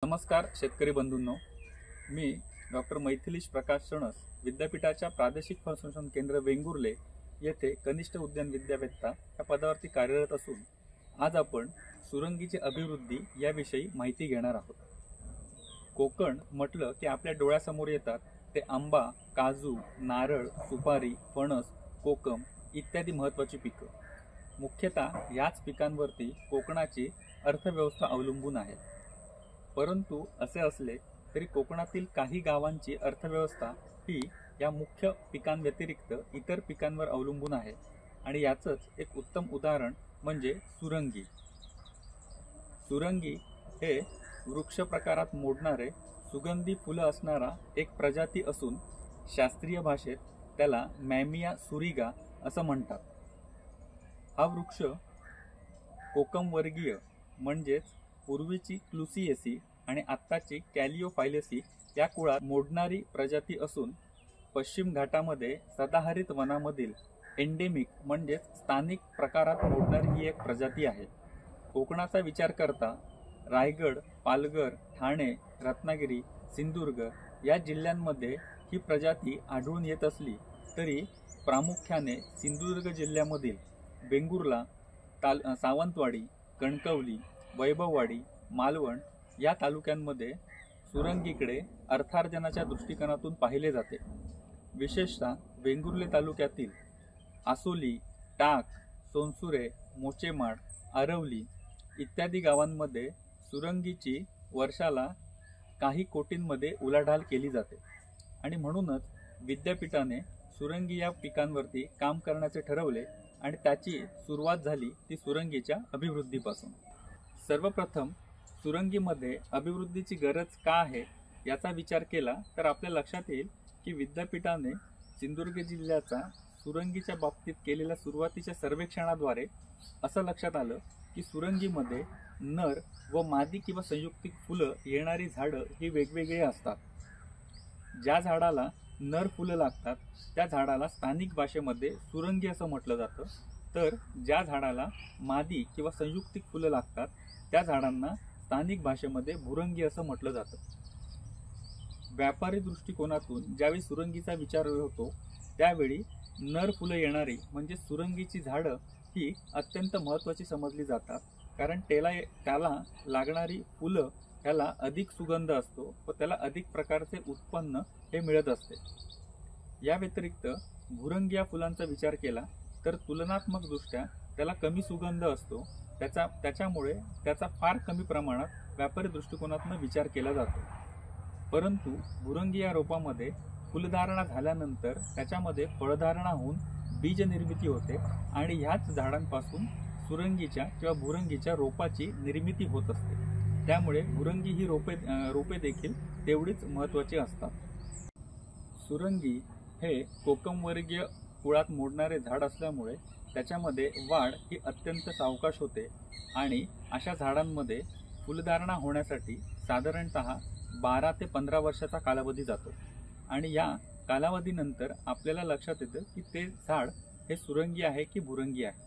नमस्कार शेतकरी बंधूंनो, मी डॉक्टर मैथिलीश प्रकाश सणस विद्यापीठाच्या प्रादेशिक फळ संशोधन केंद्र वेंगुर्ले येथे कनिष्ठ उद्यान विद्यावेत्ता या पदावरती कार्यरत असून आज आपण सुरंगीची अभिवृद्धी याविषयी माहिती घेणार आहोत। कोकण म्हटलं की आपल्या डोळ्यासमोर येतात ते आंबा, काजू, नारळ, सुपारी, फणस, कोकम इत्यादी महत्त्वाची पिकं। मुख्यतः याच पिकांवरती कोकणाची अर्थव्यवस्था अवलंबून आहे। परंतु असे असले तरी कोकणातील काही गावांची अर्थव्यवस्था ही या मुख्य पिकांव्यतिरिक्त इतर पिकांवर अवलंबून आहे आणि याचंच एक उत्तम उदाहरण म्हणजे सुरंगी। सुरंगी हे वृक्ष प्रकारात मोडणारे सुगंधी फुलं असणारा एक प्रजाती असून शास्त्रीय भाषेत त्याला मॅमिया सुरिगा असं म्हणतात। हा वृक्ष कोकम वर्गीय म्हणजेच पूर्वीची क्लुसिएसी आणि आत्ताची कॅलिओफायलेसी या कुळात मोडणारी प्रजाती असून पश्चिम घाटामध्ये सदाहरित वनामधील एंडेमिक म्हणजेच स्थानिक प्रकारात मोडणारी ही एक प्रजाती आहे। कोकणाचा विचार करता रायगड, पालघर, ठाणे, रत्नागिरी, सिंधुदुर्ग या जिल्ह्यांमध्ये ही प्रजाती आढळून येत असली तरी प्रामुख्याने सिंधुदुर्ग जिल्ह्यामधील वेंगुर्ला, सावंतवाडी, कणकवली, वैभववाडी, मालवण या तालुक्यांमध्ये सुरंगीकडे अर्थार्जनाच्या दृष्टिकोनातून पाहिले जाते। विशेषतः वेंगुर्ले तालुक्यातील आसोली, टाक, सोनसुरे, मोचेमाड, आरवली इत्यादी गावांमध्ये सुरंगीची वर्षाला काही कोटींमध्ये उलाढाल केली जाते आणि म्हणूनच विद्यापीठाने सुरंगी या पिकांवरती काम करण्याचे ठरवले आणि त्याची सुरुवात झाली ती सुरंगीच्या अभिवृद्धीपासून। सर्वप्रथम सुरंगीमध्ये अभिवृद्धीची गरज का आहे याचा विचार केला तर आपल्या लक्षात येईल की विद्यापीठाने सिंधुदुर्ग जिल्ह्याचा सुरंगीच्या बाबतीत केलेल्या सुरुवातीच्या सर्वेक्षणाद्वारे असं लक्षात आलं की सुरंगीमध्ये नर व मादी किंवा संयुक्तिक फुलं येणारी झाडं ही वेगवेगळी असतात। ज्या झाडाला नर फुलं लागतात त्या झाडाला स्थानिक भाषेमध्ये सुरंगी असं म्हटलं जातं, तर ज्या झाडाला मादी किंवा संयुक्तिक फुलं लागतात त्या झाडांना स्थानिक भाषेमध्ये भुरंगी असं म्हटलं जातं। व्यापारी दृष्टिकोनातून ज्यावेळी सुरंगीचा विचार होतो त्यावेळी नर फुलं येणारी म्हणजे सुरंगीची झाडं ही अत्यंत महत्त्वाची समजली जातात, कारण त्याला लागणारी फुलं ह्याला अधिक सुगंध असतो व त्याला अधिक प्रकारचे उत्पन्न हे मिळत असते। या व्यतिरिक्त भुरंगी या फुलांचा विचार केला तर तुलनात्मक दृष्ट्या त्याला कमी सुगंध असतो, त्याच्यामुळे त्याचा फार कमी प्रमाणात व्यापारी दृष्टिकोनातून विचार केला जातो। परंतु भुरंगी या रोपामध्ये फुलधारणा झाल्यानंतर त्याच्यामध्ये फळधारणा होऊन बीज निर्मिती होते आणि ह्याच झाडांपासून सुरंगीच्या किंवा भुरंगीच्या रोपाची निर्मिती होत असते। त्यामुळे भुरंगी ही रोपे देखील तेवढीच महत्त्वाची असतात। सुरंगी हे कोकमवर्गीय कुळात मोडणारे झाड असल्यामुळे त्याच्यामध्ये वाढ ही अत्यंत सावकाश होते आणि अशा झाडांमध्ये फुलधारणा होण्यासाठी साधारणतः 12 ते 15 वर्षाचा कालावधी जातो आणि या कालावधीनंतर आपल्याला लक्षात येतं की ते झाड हे सुरंगी आहे की भुरंगी आहे।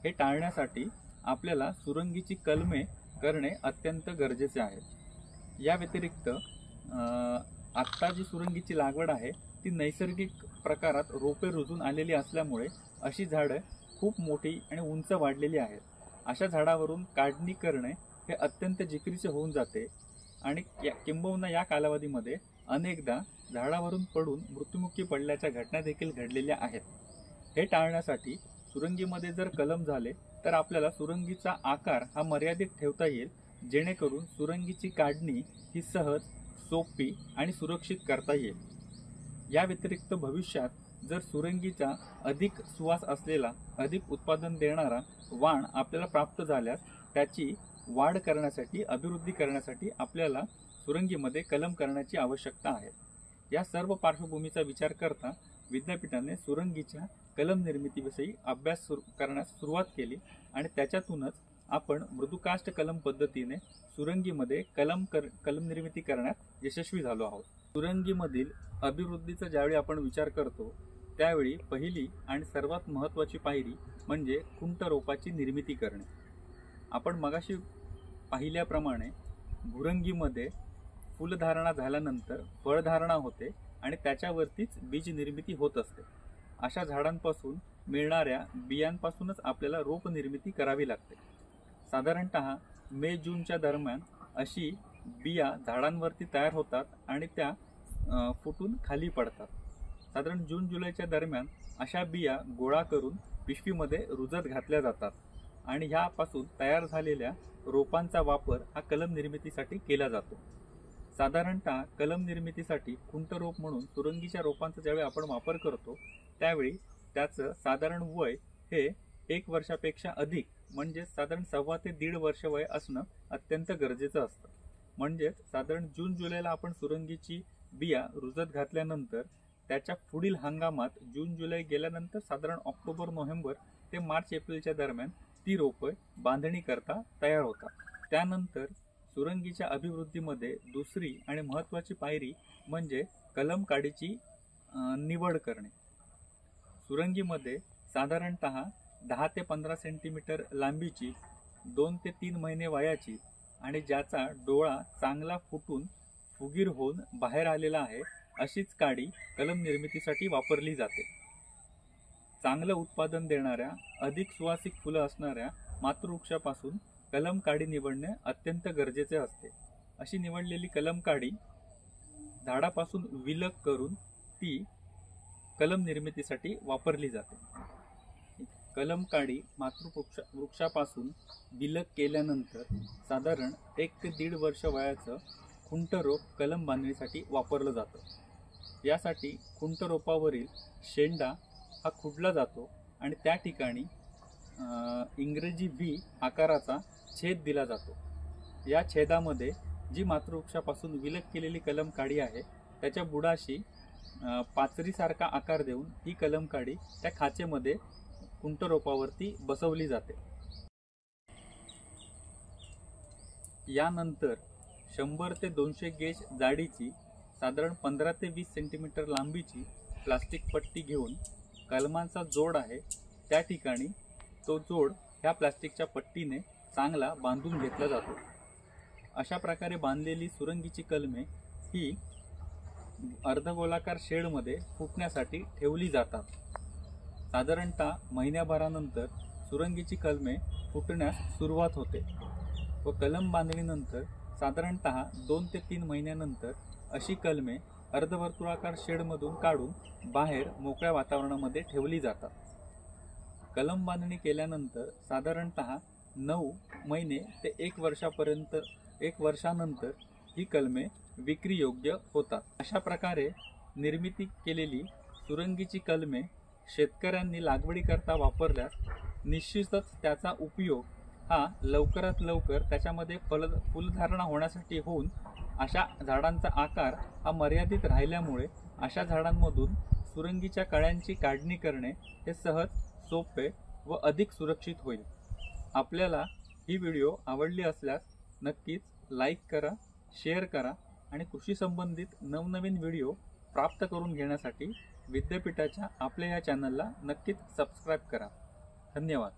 हे टाळण्यासाठी आपल्याला सुरंगीची कलमे करणे अत्यंत गरजेचे आहे। या व्यतिरिक्त आत्ता जी सुरंगीची लागवड आहे ती नैसर्गिक प्रकारात रोपे रुजून आलेली असल्यामुळे अशी झाडं खूप मोठी आणि उंच वाढलेली आहेत। अशा झाडावरून काढणी करणे हे अत्यंत जिकिरीचे होऊन जाते आणि किंबहुना या कालावधीमध्ये अनेकदा झाडावरून पडून मृत्युमुखी पडल्याच्या घटना देखील घडलेल्या आहेत। हे टाळण्यासाठी सुरंगीमध्ये जर कलम झाले तर आपल्याला सुरंगीचा आकार हा मर्यादित ठेवता येईल, जेणेकरून सुरंगीची काढणी ही सहज, सोपी आणि सुरक्षित करता येईल। या व्यतिरिक्त भविष्यात जर सुरंगीचा अधिक सुवास असलेला, अधिक उत्पादन देणारा वाण आपल्याला प्राप्त झाल्यास त्याची वाढ करण्यासाठी, अभिवृद्धी करण्यासाठी आपल्याला सुरंगीमध्ये कलम करण्याची आवश्यकता आहे। या सर्व पार्श्वभूमीचा विचार करता विद्यापीठाने सुरंगीच्या कलम निर्मितीविषयी अभ्यास करण्यास सुरुवात केली आणि त्याच्यातूनच आपण मृदुकाष्ठ कलम पद्धतीने सुरंगीमध्ये कलम निर्मिती करण्यात यशस्वी झालो आहोत। सुरंगीमधील अभिवृद्धीचा ज्यावेळी आपण विचार करतो त्यावेळी पहिली आणि सर्वात महत्त्वाची पायरी म्हणजे खुंट रोपाची निर्मिती करणे। आपण मगाशी पाहिल्याप्रमाणे भुरंगीमध्ये फुलधारणा झाल्यानंतर फळधारणा होते आणि त्याच्यावरतीच बीज निर्मिती होत असते. अशा झाडांपासून मिळणाऱ्या बियांपासूनच आपल्याला रोप निर्मिती करावी लागते. साधारणतः मे जूनच्या दरम्यान अशी बिया झाडांवरती तयार होतात आणि त्या फुटून खाली पडतात. साधारण जून जुलैच्या दरम्यान अशा बिया गोळा करून पिशवीमध्ये रुजत घातल्या जातात आणि ह्यापासून तयार झालेल्या रोपांचा वापर हा कलम निर्मितीसाठी केला जातो. साधारणतः कलम निर्मितीसाठी खुंट रोप म्हणून सुरंगीच्या रोपांचा ज्यावेळी आपण वापर करतो त्यावेळी त्याचं साधारण वय हे 1 वर्षापेक्षा अधिक म्हणजे साधारण 1.25 ते 1.5 वर्ष वय असणं अत्यंत गरजेचं असतं. म्हणजेच साधारण जून जुलैला आपण सुरंगीची बिया रुजत घातल्यानंतर त्याच्या पुढील हंगामात जून जुलै गेल्यानंतर साधारण ऑक्टोबर नोव्हेंबर ते मार्च एप्रिलच्या दरम्यान ती रोपं बांधणी करता तयार होतात. त्यानंतर सुरंगीच्या अभिवृद्धीमध्ये दुसरी आणि महत्त्वाची पायरी म्हणजे कलम काडीची निवड करणे. सुरंगीमध्ये साधारणतः 10 ते 15 सेंटीमीटर लांबीची 2 ते 3 महिने वयाची आणि ज्याचा डोळा चांगला फुटून फुगीर होऊन बाहेर आलेला आहे अशीच काडी कलम निर्मितीसाठी वापरली जाते. चांगलं उत्पादन देणाऱ्या अधिक सुवासिक फुलं असणाऱ्या मातृवृक्षापासून कलम काडी निवडणे अत्यंत गरजेचे असते. अशी निवडलेली कलम काडी झाडापासून विलग करून ती कलम निर्मितीसाठी वापरली जाते. कलम काडी मातृवृक्षापासून विलग केल्यानंतर साधारण 1 ते 1.5 वर्ष वयाचं खुंट रोप कलम बांधणीसाठी वापरलं जातं. यासाठी खुंट रोपावरील शेंडा हा खुडला जातो आणि त्या ठिकाणी इंग्रजी व्ही आकाराचा छेद दिला जातो. या छेदामध्ये जी मातृवृक्षापासून विलग केलेली कलम काडी आहे त्याच्या बुडाशी पाचरीसारखा आकार देऊन ही कलम काडी त्या खाचेमध्ये खुंट रोपावरती बसवली जाते. यानंतर 100 ते 200 गेज जाडीची साधारण 15 ते 20 सेंटीमीटर लांबीची प्लास्टिक पट्टी घेऊन कलमांचा जोड आहे त्या ठिकाणी तो जोड ह्या प्लास्टिकच्या पट्टीने चांगला बांधून घेतला जातो. अशा प्रकारे बांधलेली सुरंगीची कलमे ही अर्धगोलाकार शेडमध्ये फुटण्यासाठी ठेवली जातात. साधारणतः महिन्याभरानंतर सुरंगीची कलमे फुटण्यास सुरुवात होते व कलम बांधणीनंतर साधारणतः 2 ते 3 महिन्यानंतर अशी कलमे अर्धवर्तुळाकार शेडमधून काढून बाहेर मोकळ्या वातावरणामध्ये ठेवली जातात. कलम बांधणी केल्यानंतर साधारणतः 9 महिने ते 1 वर्षानंतर ही कलमे विक्रीयोग्य होतात. अशा प्रकारे निर्मिती केलेली सुरंगीची कलमे शेतकऱ्यांनी लागवडीकरता वापरल्यास निश्चितच त्याचा उपयोग हा लवकरात लवकर त्याच्यामध्ये फुलधारणा होण्यासाठी होऊन अशा झाडांचा आकार हा मर्यादित राहिल्यामुळे अशा झाडांमधून सुरंगीच्या कळ्यांची काढणी करणे हे सहज, सोपे व अधिक सुरक्षित होईल. आपल्याला ही व्हिडिओ आवडली असल्यास नक्कीच लाईक करा, शेअर करा आणि कृषी संबंधित नवनवीन व्हिडिओ प्राप्त करून घेण्यासाठी विद्यापीठाच्या आपल्या या चॅनलला नक्कीच सबस्क्राईब करा. धन्यवाद.